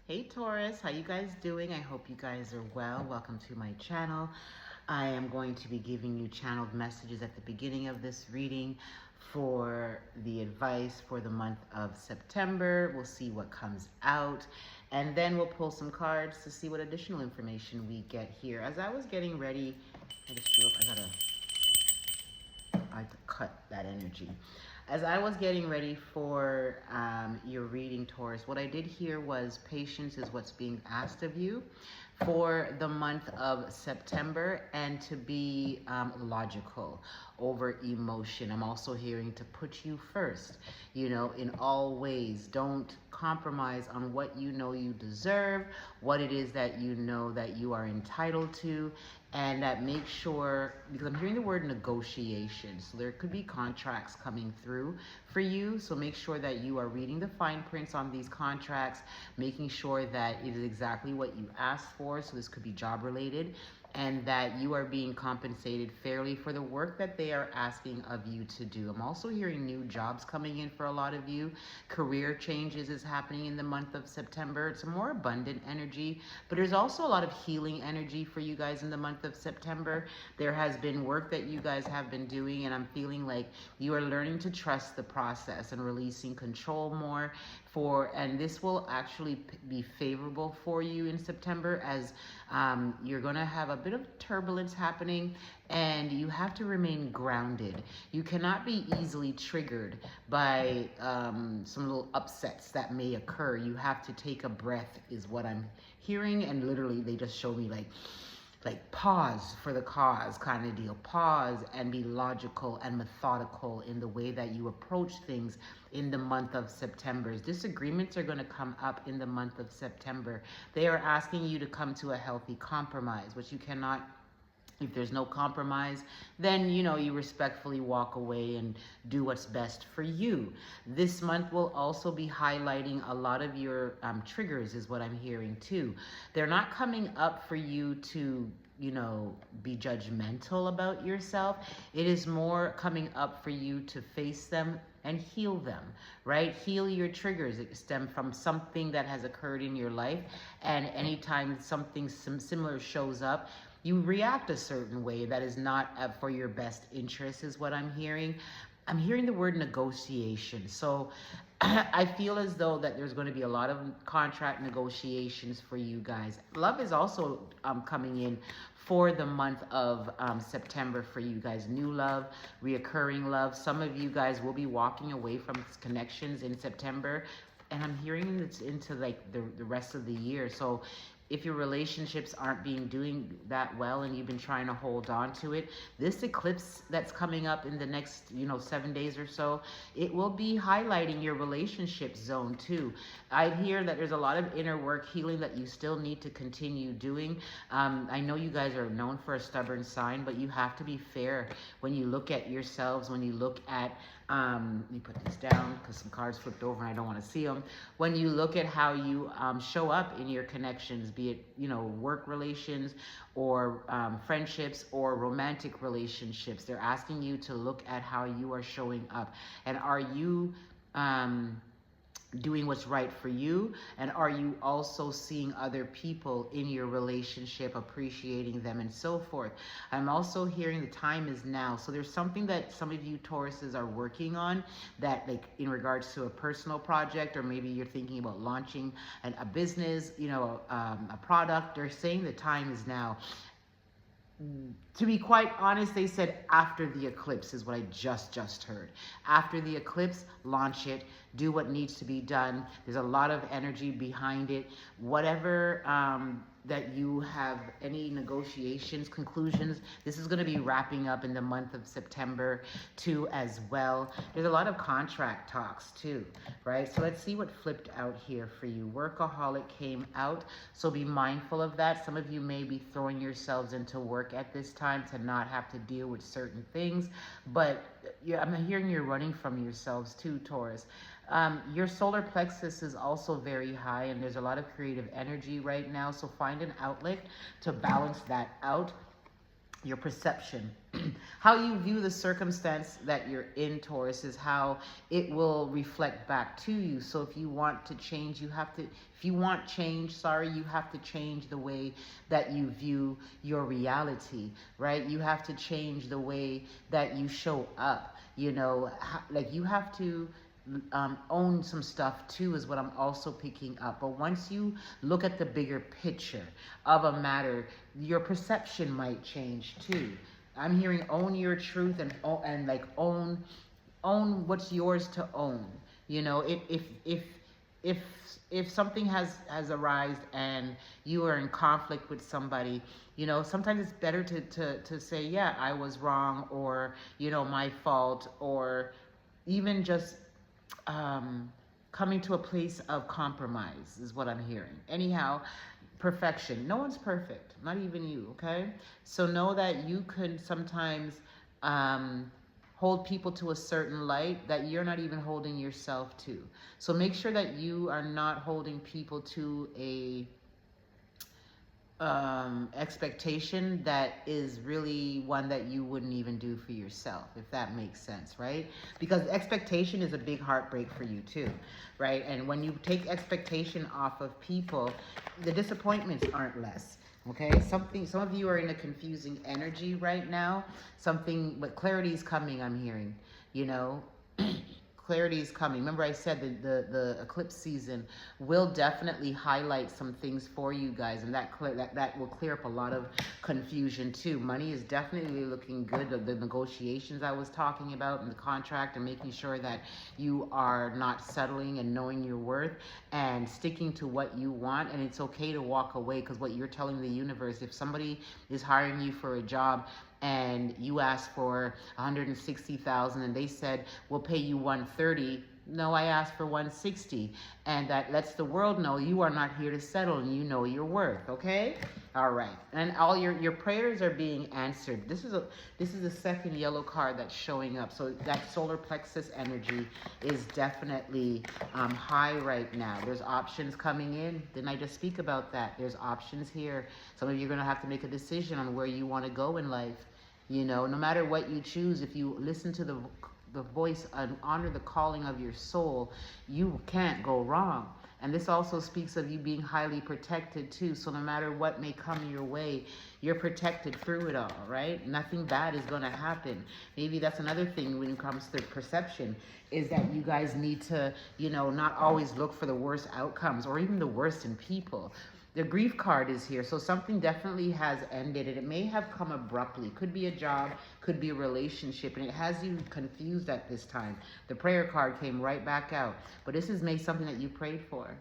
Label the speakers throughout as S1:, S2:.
S1: Hey Taurus, how you guys doing? I hope you guys are well. Welcome to my channel. I am going to be giving you channeled messages at the beginning of this reading for the advice for the month of September. We'll see what comes out, and then we'll pull some cards to see what additional information we get here. As I was getting ready, I just feel I had to cut that energy. As I was getting ready for your reading, Taurus, what I did here was patience is what's being asked of you for the month of September, and to be logical over emotion. I'm also hearing to put you first, in all ways. Don't compromise on what you know you deserve, what it is that you know that you are entitled to, and that make sure, because I'm hearing the word negotiation, so there could be contracts coming through for you. So make sure that you are reading the fine prints on these contracts, making sure that it is exactly what you asked for. So this could be job related, and that you are being compensated fairly for the work that they are asking of you to do. I'm also hearing new jobs coming in for a lot of you. Career changes is happening in the month of September. It's a more abundant energy, but there's also a lot of healing energy for you guys in the month of September. There has been work that you guys have been doing, and I'm feeling like you are learning to trust the process and releasing control more and this will actually be favorable for you in September, as you're going to have a bit of turbulence happening, and you have to remain grounded. You cannot be easily triggered by some little upsets that may occur. You have to take a breath is what I'm hearing, and literally they just show me like pause for the cause kind of deal. Pause and be logical and methodical in the way that you approach things in the month of September. Disagreements are going to come up in the month of September. They are asking you to come to a healthy compromise, which you cannot. If there's no compromise, then you respectfully walk away and do what's best for you. This month will also be highlighting a lot of your triggers, is what I'm hearing too. They're not coming up for you to be judgmental about yourself. It is more coming up for you to face them and heal them, right? Heal your triggers that stem from something that has occurred in your life, and anytime something similar shows up, you react a certain way that is not for your best interest, is what I'm hearing. I'm hearing the word negotiation. So I feel as though that there's going to be a lot of contract negotiations for you guys. Love is also coming in for the month of September for you guys. New love, reoccurring love. Some of you guys will be walking away from connections in September, and I'm hearing it's into like the rest of the year. So if your relationships aren't doing that well and you've been trying to hold on to it, this eclipse that's coming up in the next 7 days or so, it will be highlighting your relationship zone too. I hear that there's a lot of inner work healing that you still need to continue doing. I know you guys are known for a stubborn sign, but you have to be fair when you look at yourselves, when you look at let me put this down because some cards flipped over and I don't want to see them. When you look at how you show up in your connections, be it work relations or friendships or romantic relationships, they're asking you to look at how you are showing up, and are you doing what's right for you, and are you also seeing other people in your relationship, appreciating them, and so forth. I'm also hearing the time is now. So there's something that some of you Tauruses are working on, that like in regards to a personal project, or maybe you're thinking about launching a business, a product. They're saying the time is now. To be quite honest, they said after the eclipse is what I just heard. After the eclipse, launch it, do what needs to be done. There's a lot of energy behind it. Whatever that you have, any negotiations, conclusions, this is going to be wrapping up in the month of September too as well. There's a lot of contract talks too, right? So let's see what flipped out here for you. Workaholic came out, so be mindful of that. Some of you may be throwing yourselves into work at this time to not have to deal with certain things, but I'm hearing you're running from yourselves too, Taurus. Your solar plexus is also very high, and there's a lot of creative energy right now, so find an outlet to balance that out. your perception. How you view the circumstance that you're in, Taurus, is how it will reflect back to you. So if you want to change, if you want change, you have to change the way that you view your reality, right? You have to change the way that you show up, you know, like you have to own some stuff too, is what I'm also picking up. But once you look at the bigger picture of a matter, your perception might change too. I'm hearing own your truth and like own what's yours to own. You know, if something has arisen and you are in conflict with somebody, you know, sometimes it's better to say, yeah, I was wrong, or, you know, my fault, or even just coming to a place of compromise is what I'm hearing. Anyhow, perfection. No one's perfect, not even you, okay? So know that you could sometimes hold people to a certain light that you're not even holding yourself to. So make sure that you are not holding people to a expectation that is really one that you wouldn't even do for yourself, if that makes sense, right? Because expectation is a big heartbreak for you too, right? And when you take expectation off of people, the disappointments aren't less. Okay, some of you are in a confusing energy right now. But clarity is coming, I'm hearing, you know. Clarity is coming. Remember I said the eclipse season will definitely highlight some things for you guys, and that will clear up a lot of confusion too. Money is definitely looking good. The negotiations I was talking about in the contract, and making sure that you are not settling and knowing your worth and sticking to what you want. And it's okay to walk away, because what you're telling the universe, if somebody is hiring you for a job and you asked for 160,000 and they said, we'll pay you 130. No, I asked for 160. And that lets the world know you are not here to settle, and you know your worth, okay? All right. And all your prayers are being answered. This is the second yellow card that's showing up. So that solar plexus energy is definitely high right now. There's options coming in. Didn't I just speak about that? There's options here. Some of you are going to have to make a decision on where you want to go in life. You know, no matter what you choose, if you listen to the voice and honor the calling of your soul, you can't go wrong. And this also speaks of you being highly protected too. So no matter what may come your way, you're protected through it all, right? Nothing bad is going to happen. Maybe that's another thing when it comes to perception, is that you guys need to, you know, not always look for the worst outcomes or even the worst in people. The grief card is here, so something definitely has ended, and it may have come abruptly. Could be a job, could be a relationship, and it has you confused at this time. The prayer card came right back out, but this is maybe something that you prayed for.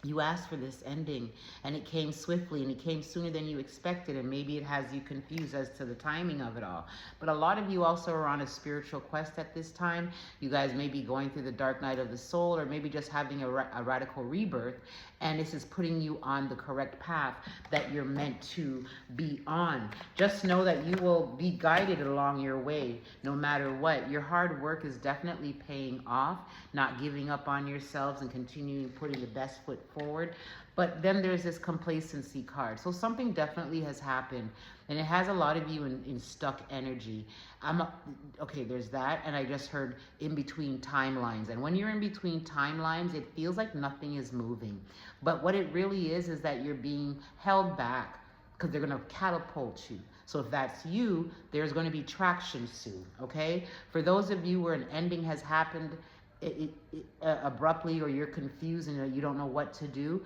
S1: You asked for this ending, and it came swiftly, and it came sooner than you expected, and maybe it has you confused as to the timing of it all. But a lot of you also are on a spiritual quest at this time. You guys may be going through the dark night of the soul, or maybe just having a radical rebirth, and this is putting you on the correct path that you're meant to be on. Just know that you will be guided along your way no matter what. Your hard work is definitely paying off, not giving up on yourselves and continuing putting the best foot forward. But then there's this complacency card. So something definitely has happened, and it has a lot of you in stuck energy. Okay, there's that, and I just heard in between timelines. And when you're in between timelines, it feels like nothing is moving. But what it really is that you're being held back, because they're going to catapult you. So if that's you, there's going to be traction soon, okay? For those of you where an ending has happened abruptly, or you're confused and you don't know what to do,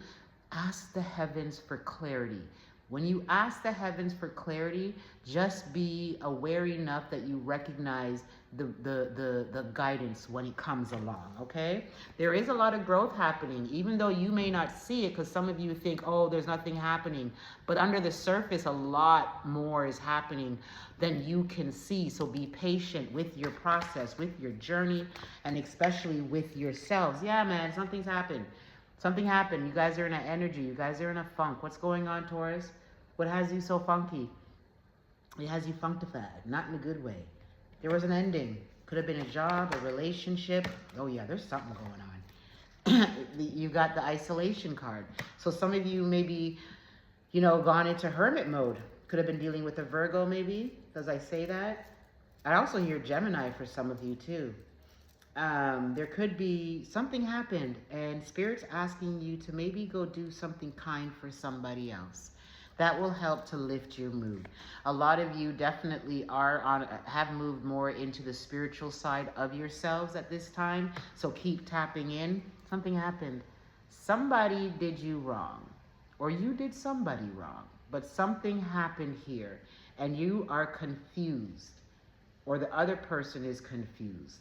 S1: ask the heavens for clarity. When you ask the heavens for clarity, just be aware enough that you recognize the guidance when it comes along, okay? There is a lot of growth happening, even though you may not see it, because some of you think, oh, there's nothing happening. But under the surface, a lot more is happening than you can see. So be patient with your process, with your journey, and especially with yourselves. Yeah, man, something's happened. Something happened. You guys are in an energy. You guys are in a funk. What's going on, Taurus? What has you so funky? It has you funkified, not in a good way. There was an ending. Could have been a job, a relationship. Oh yeah, there's something going on. You got the isolation card. So some of you maybe, you know, gone into hermit mode. Could have been dealing with a Virgo maybe. Does I say that? I also hear Gemini for some of you too. There could be something happened and Spirit's asking you to maybe go do something kind for somebody else. That will help to lift your mood. A lot of you definitely have moved more into the spiritual side of yourselves at this time. So keep tapping in. Something happened. Somebody did you wrong, or you did somebody wrong, but something happened here and you are confused, or the other person is confused.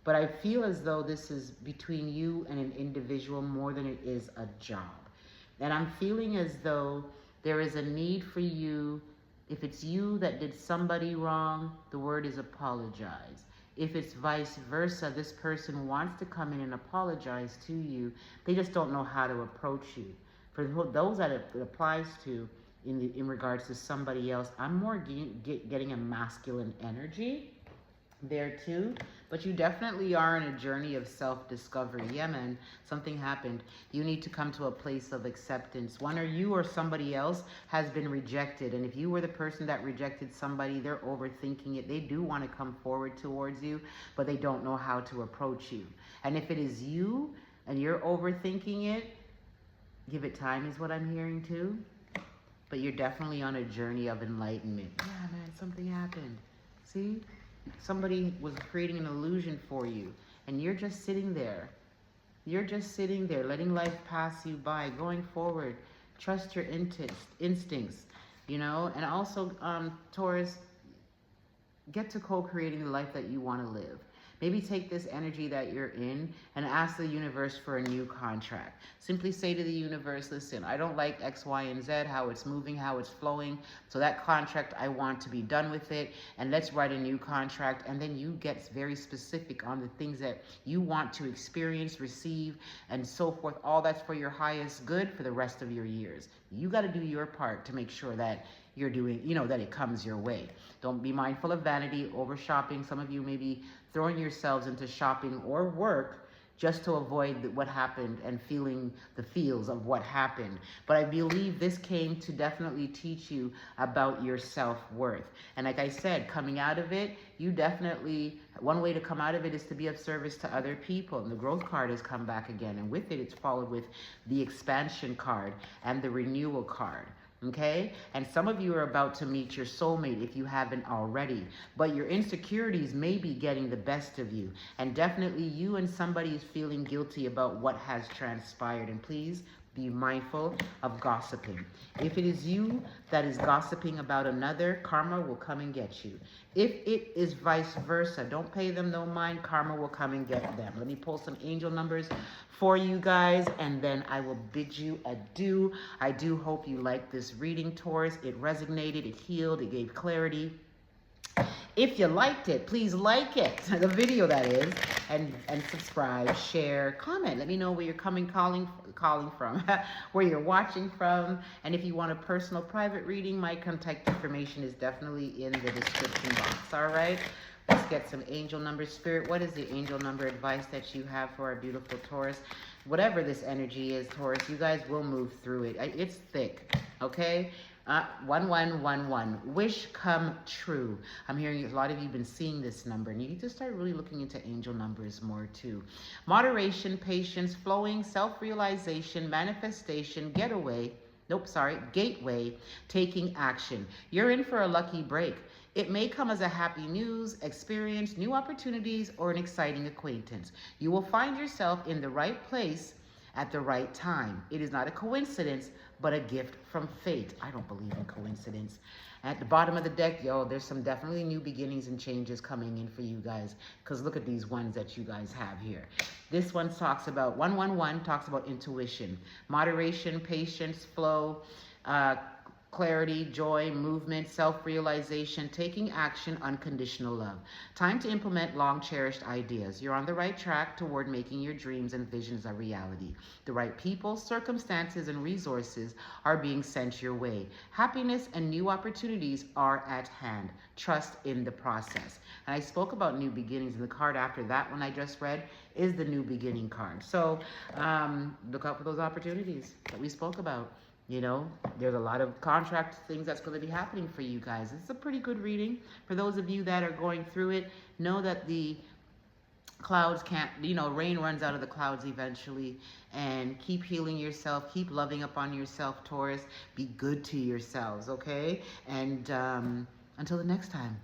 S1: But I feel as though this is between you and an individual more than it is a job. And I'm feeling as though there is a need for you. If it's you that did somebody wrong, the word is apologize. If it's vice versa, this person wants to come in and apologize to you. They just don't know how to approach you. For those that it applies to in regards to somebody else, I'm more getting a masculine energy there too, but you definitely are in a journey of self-discovery. Yeah, man, something happened. You need to come to a place of acceptance. One, or you or somebody else has been rejected, and if you were the person that rejected somebody, they're overthinking it. They do want to come forward towards you, but they don't know how to approach you. And if it is you and you're overthinking it, give it time is what I'm hearing too. But you're definitely on a journey of enlightenment. Yeah, man, something happened. See? Somebody was creating an illusion for you, and you're just sitting there. You're just sitting there, letting life pass you by, going forward. Trust your instincts, you know? And also, Taurus, get to co-creating the life that you want to live. Maybe take this energy that you're in and ask the universe for a new contract. Simply say to the universe, listen, I don't like X, Y, and Z, how it's moving, how it's flowing. So that contract, I want to be done with it. And let's write a new contract. And then you get very specific on the things that you want to experience, receive, and so forth. All that's for your highest good for the rest of your years. You got to do your part to make sure that you're doing, you know, that it comes your way. Don't be mindful of vanity, over shopping. Some of you may be throwing yourselves into shopping or work just to avoid what happened and feeling the feels of what happened. But I believe this came to definitely teach you about your self-worth. And like I said, coming out of it, you definitely, one way to come out of it is to be of service to other people. And the growth card has come back again. And with it, it's followed with the expansion card and the renewal card. Okay? And some of you are about to meet your soulmate if you haven't already. But your insecurities may be getting the best of you. And definitely you and somebody is feeling guilty about what has transpired. And please be mindful of gossiping. If it is you that is gossiping about another, karma will come and get you. If it is vice versa, don't pay them no mind, karma will come and get them. Let me pull some angel numbers for you guys, and then I will bid you adieu. I do hope you liked this reading, Taurus. It resonated, it healed, it gave clarity. If you liked it, please like it, the video that is, and subscribe, share, comment. Let me know where you're calling from, where you're watching from. And if you want a personal private reading, my contact information is definitely in the description box, all right? Let's get some angel numbers. Spirit, what is the angel number advice that you have for our beautiful Taurus? Whatever this energy is, Taurus, you guys will move through it. It's thick, okay? 1111, wish come true. I'm hearing a lot of you have been seeing this number, and you need to start really looking into angel numbers more too. Moderation, patience, flowing, self-realization, manifestation, gateway, taking action. You're in for a lucky break. It may come as a happy news, experience, new opportunities, or an exciting acquaintance. You will find yourself in the right place at the right time. It is not a coincidence, but a gift from fate. I don't believe in coincidence. At the bottom of the deck, there's some definitely new beginnings and changes coming in for you guys, because look at these ones that you guys have here. This one talks about, 111 talks about intuition, moderation, patience, flow, clarity, joy, movement, self-realization, taking action, unconditional love. Time to implement long-cherished ideas. You're on the right track toward making your dreams and visions a reality. The right people, circumstances, and resources are being sent your way. Happiness and new opportunities are at hand. Trust in the process. And I spoke about new beginnings, and the card after that one I just read is the new beginning card. So look out for those opportunities that we spoke about. You know, there's a lot of contract things that's going to be happening for you guys. It's a pretty good reading. For those of you that are going through it, know that the clouds can't, you know, rain runs out of the clouds eventually. And keep healing yourself. Keep loving up on yourself, Taurus. Be good to yourselves, okay? And until the next time.